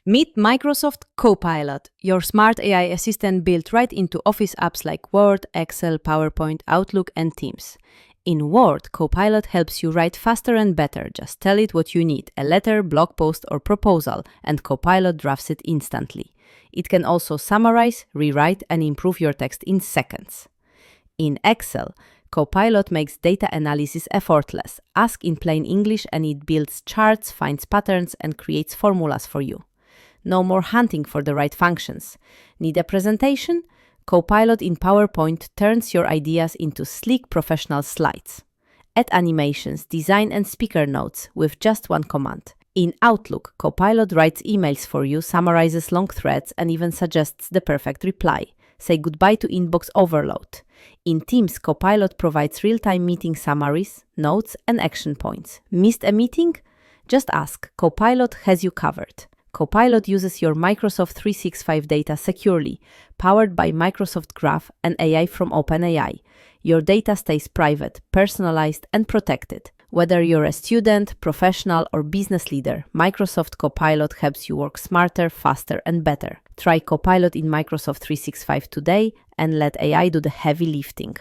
Meet Microsoft Copilot, your smart AI assistant built right into Office apps like Word, Excel, PowerPoint, Outlook, and Teams. In Word, Copilot helps you write faster and better. Just tell it what you need, a letter, blog post, or proposal, and Copilot drafts it instantly. It can also summarize, rewrite, and improve your text in seconds. In Excel, Copilot makes data analysis effortless. Ask in plain English and it builds charts, finds patterns, and creates formulas for you. No more hunting for the right functions. Need a presentation? Copilot in PowerPoint turns your ideas into sleek professional slides. Add animations, design, and speaker notes with just one command. In Outlook, Copilot writes emails for you, summarizes long threads, and even suggests the perfect reply. Say goodbye to inbox overload. In Teams, Copilot provides real-time meeting summaries, notes, and action points. Missed a meeting? Just ask. Copilot has you covered. Copilot uses your Microsoft 365 data securely, powered by Microsoft Graph and AI from OpenAI. Your data stays private, personalized, and protected. Whether you're a student, professional, or business leader, Microsoft Copilot helps you work smarter, faster, and better. Try Copilot in Microsoft 365 today and let AI do the heavy lifting.